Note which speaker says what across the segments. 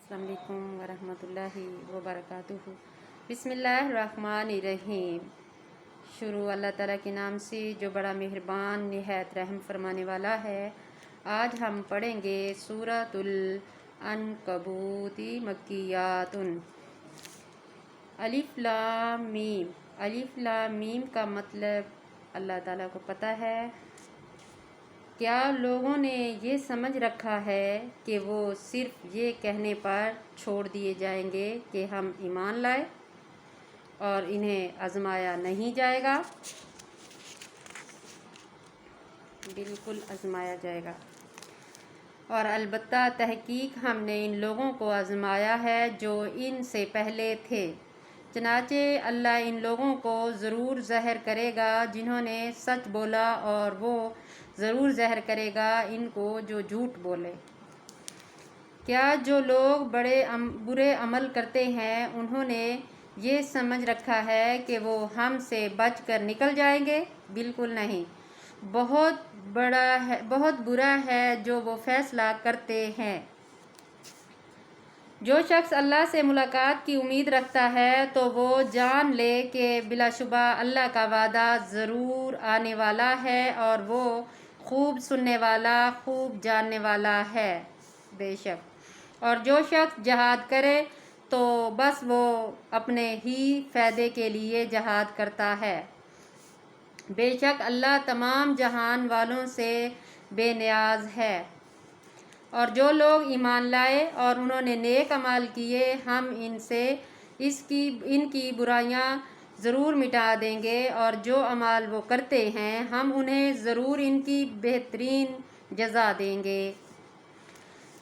Speaker 1: अस्सलाम वालेकुम वरहमतुल्लाहि वबरकातुहू। बिस्मिल्लाहिर्रहमानिर्रहीम। शुरू अल्लाह ताला के नाम से जो बड़ा मेहरबान निहायत रहम फरमाने वाला है। आज हम पढ़ेंगे सूरतुल अनकबूती मक्कियातुन। अलिफ लाम मीम। अलिफ लाम मीम का मतलब अल्लाह ताला को पता है। क्या लोगों ने ये समझ रखा है कि वो सिर्फ ये कहने पर छोड़ दिए जाएंगे कि हम ईमान लाए और इन्हें आजमाया नहीं जाएगा? बिल्कुल आजमाया जाएगा। और अलबत्ता तहकीक हमने इन लोगों को आजमाया है जो इनसे पहले थे। चनाचे अल्लाह इन लोगों को ज़रूर ज़हर करेगा जिन्होंने सच बोला, और वो ज़रूर ज़हर करेगा इनको जो झूठ बोले। क्या जो लोग बुरे अमल करते हैं उन्होंने ये समझ रखा है कि वो हमसे बच कर निकल जाएंगे? बिल्कुल नहीं। बहुत बुरा है जो वो फैसला करते हैं। जो शख्स अल्लाह से मुलाकात की उम्मीद रखता है तो वो जान ले कि बिलाशुबा अल्लाह का वादा ज़रूर आने वाला है और वो खूब सुनने वाला, खूब जानने वाला है। बेशक। और जो शख्स जहाद करे तो बस वो अपने ही फ़ायदे के लिए जहाद करता है। बेशक अल्लाह तमाम जहान वालों से बेनियाज है। और जो लोग ईमान लाए और उन्होंने नेक अमाल किए, हम इनकी बुराइयां ज़रूर मिटा देंगे, और जो अमाल वो करते हैं हम उन्हें ज़रूर इनकी बेहतरीन जज़ा देंगे।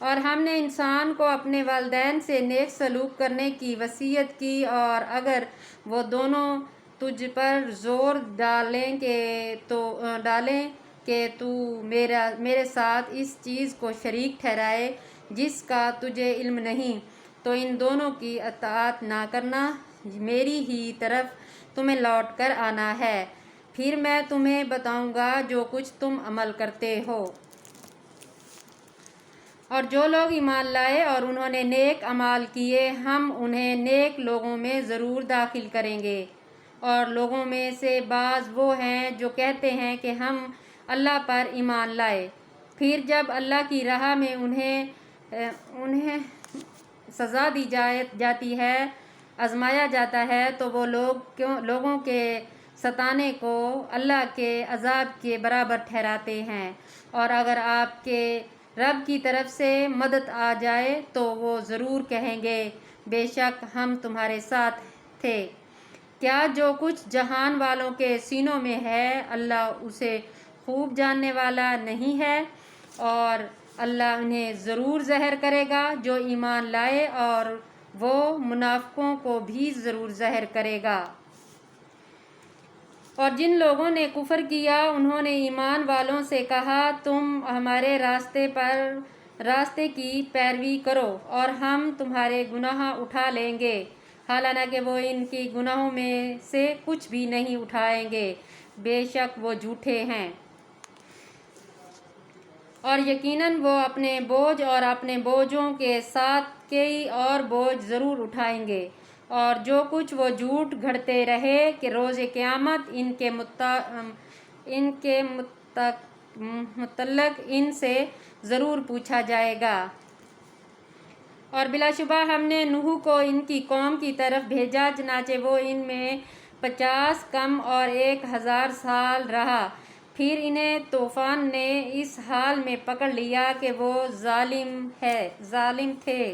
Speaker 1: और हमने इंसान को अपने वालिदैन से नेक सलूक करने की वसीयत की, और अगर वो दोनों तुझ पर ज़ोर डालें कि तू मेरे साथ इस चीज़ को शरीक ठहराए जिसका तुझे इल्म नहीं, तो इन दोनों की अताअत ना करना। मेरी ही तरफ तुम्हें लौट कर आना है, फिर मैं तुम्हें बताऊंगा जो कुछ तुम अमल करते हो। और जो लोग ईमान लाए और उन्होंने नेक अमाल किए, हम उन्हें नेक लोगों में ज़रूर दाखिल करेंगे। और लोगों में से बाज़ वो हैं जो कहते हैं कि हम अल्लाह पर ईमान लाए, फिर जब अल्लाह की राह में उन्हें सज़ा दी जाती है, आजमाया जाता है, तो वो लोगों के सताने को अल्लाह के अज़ाब के बराबर ठहराते हैं। और अगर आपके रब की तरफ से मदद आ जाए तो वो ज़रूर कहेंगे बेशक हम तुम्हारे साथ थे। क्या जो कुछ जहान वालों के सीनों में है अल्लाह उसे खूब जानने वाला नहीं है? और अल्लाह उन्हें ज़रूर ज़हर करेगा जो ईमान लाए, और वो मुनाफ़िकों को भी ज़रूर ज़हर करेगा। और जिन लोगों ने कुफ़र किया उन्होंने ईमान वालों से कहा, तुम हमारे रास्ते की पैरवी करो और हम तुम्हारे गुनाह उठा लेंगे। हालांकि वो इनकी गुनाहों में से कुछ भी नहीं उठाएंगे, बेशक वो झूठे हैं। और यकीनन वो अपने बोझ और अपने बोझों के साथ कई और बोझ ज़रूर उठाएंगे। और जो कुछ वो झूठ घड़ते रहे कि रोज़े क़यामत इनके मुतल्लक़ इनसे ज़रूर पूछा जाएगा। और बिलाशुबा हमने नूह को इनकी कौम की तरफ भेजा, चनाचे वो इनमें 50 कम और 1000 साल रहा। फिर इन्हें तूफ़ान ने इस हाल में पकड़ लिया कि वो जालिम थे।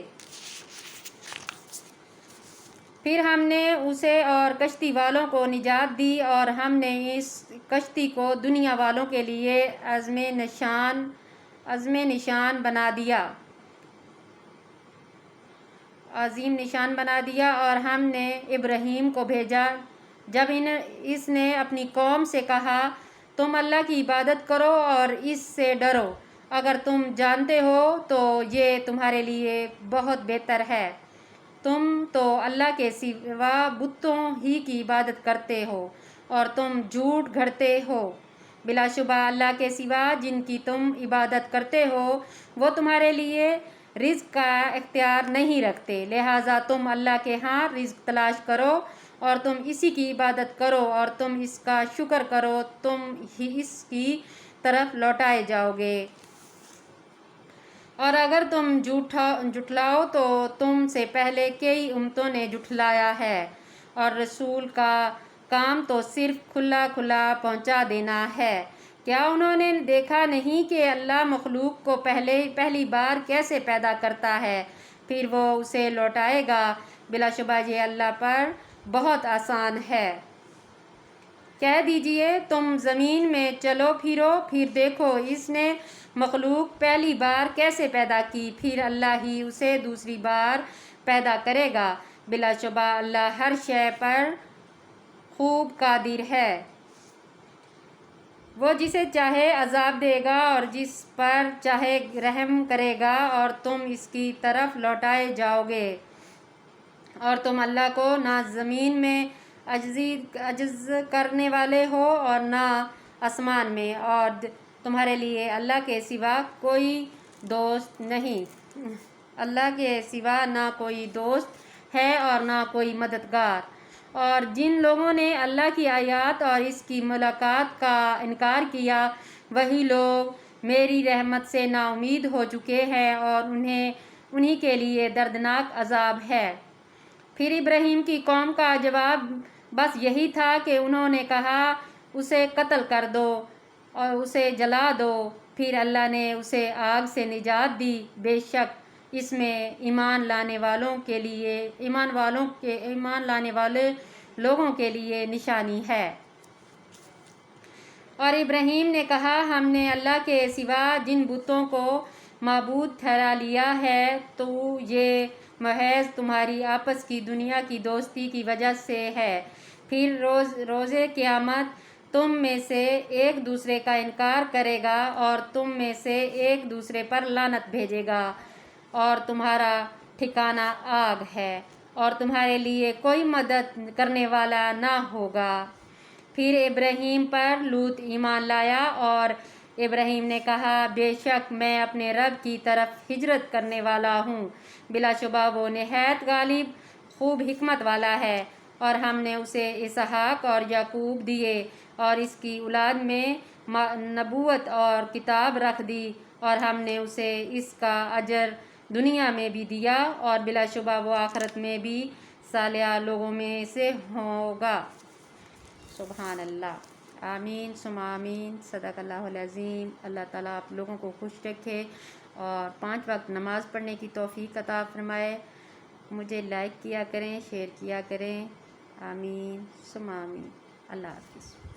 Speaker 1: फिर हमने उसे और कश्ती वालों को निजात दी, और हमने इस कश्ती को दुनिया वालों के लिए अज़्मे निशान बना दिया। और हमने इब्राहीम को भेजा जब इसने अपनी कौम से कहा, तुम अल्लाह की इबादत करो और इससे डरो। अगर तुम जानते हो तो ये तुम्हारे लिए बहुत बेहतर है। तुम तो अल्लाह के सिवा बुतों ही की इबादत करते हो और तुम झूठ घड़ते हो। बिलाशुबा अल्लाह के सिवा जिनकी तुम इबादत करते हो वो तुम्हारे लिए رزق کا اختیار نہیں رکھتے، لہٰذا تم اللہ کے ہاں رزق تلاش کرو اور تم اسی کی عبادت کرو اور تم اس کا شکر کرو، تم ہی اس کی طرف لوٹائے جاؤ گے۔ اور اگر تم جھٹلاؤ تو تم سے پہلے کئی امتوں نے جھٹلایا ہے، اور رسول کا کام تو صرف کھلا کھلا پہنچا دینا ہے۔ کیا انہوں نے دیکھا نہیں کہ اللہ مخلوق کو پہلی بار کیسے پیدا کرتا ہے، پھر وہ اسے لوٹائے گا؟ بلا شبہ یہ اللہ پر بہت آسان ہے۔ کہہ دیجئے تم زمین میں چلو پھرو، پھر دیکھو اس نے مخلوق پہلی بار کیسے پیدا کی، پھر اللہ ہی اسے دوسری بار پیدا کرے گا۔ بلا شبہ اللہ ہر شے پر خوب قادر ہے۔ وہ جسے چاہے عذاب دے گا اور جس پر چاہے رحم کرے گا، اور تم اس کی طرف لوٹائے جاؤ گے۔ اور تم اللہ کو نہ زمین میں عجز کرنے والے ہو اور نہ آسمان میں، اور تمہارے لیے اللہ کے سوا کوئی دوست نہیں۔ اللہ کے سوا نہ کوئی دوست ہے اور نہ کوئی مددگار۔ اور جن لوگوں نے اللہ کی آیات اور اس کی ملاقات کا انکار کیا، وہی لوگ میری رحمت سے نا امید ہو چکے ہیں اور انہی کے لیے دردناک عذاب ہے۔ پھر ابراہیم کی قوم کا جواب بس یہی تھا کہ انہوں نے کہا اسے قتل کر دو اور اسے جلا دو۔ پھر اللہ نے اسے آگ سے نجات دی، بے شک اس میں ایمان لانے والے لوگوں کے لیے نشانی ہے۔ اور ابراہیم نے کہا ہم نے اللہ کے سوا جن بتوں کو معبود ٹھہرا لیا ہے تو یہ محض تمہاری آپس کی دنیا کی دوستی کی وجہ سے ہے، پھر روز قیامت تم میں سے ایک دوسرے کا انکار کرے گا اور تم میں سے ایک دوسرے پر لعنت بھیجے گا، اور تمہارا ٹھکانہ آگ ہے اور تمہارے لیے کوئی مدد کرنے والا نہ ہوگا۔ پھر ابراہیم پر لوط ایمان لایا، اور ابراہیم نے کہا بے شک میں اپنے رب کی طرف ہجرت کرنے والا ہوں، بلا شبہ وہ نہایت غالب خوب حکمت والا ہے۔ اور ہم نے اسے اسحاق اور یعقوب دیے اور اس کی اولاد میں نبوت اور کتاب رکھ دی، اور ہم نے اسے اس کا اجر دنیا میں بھی دیا، اور بلا شبہ وہ آخرت میں بھی صالح لوگوں میں سے ہوگا۔ سبحان اللہ۔ آمین ثم آمین۔ صدق اللہ العظیم۔ اللہ تعالیٰ آپ لوگوں کو خوش رکھے اور 5 وقت نماز پڑھنے کی توفیق عطا فرمائے۔ مجھے لائک کیا کریں، شیئر کیا کریں۔ آمین ثم آمین۔ اللہ حافظ۔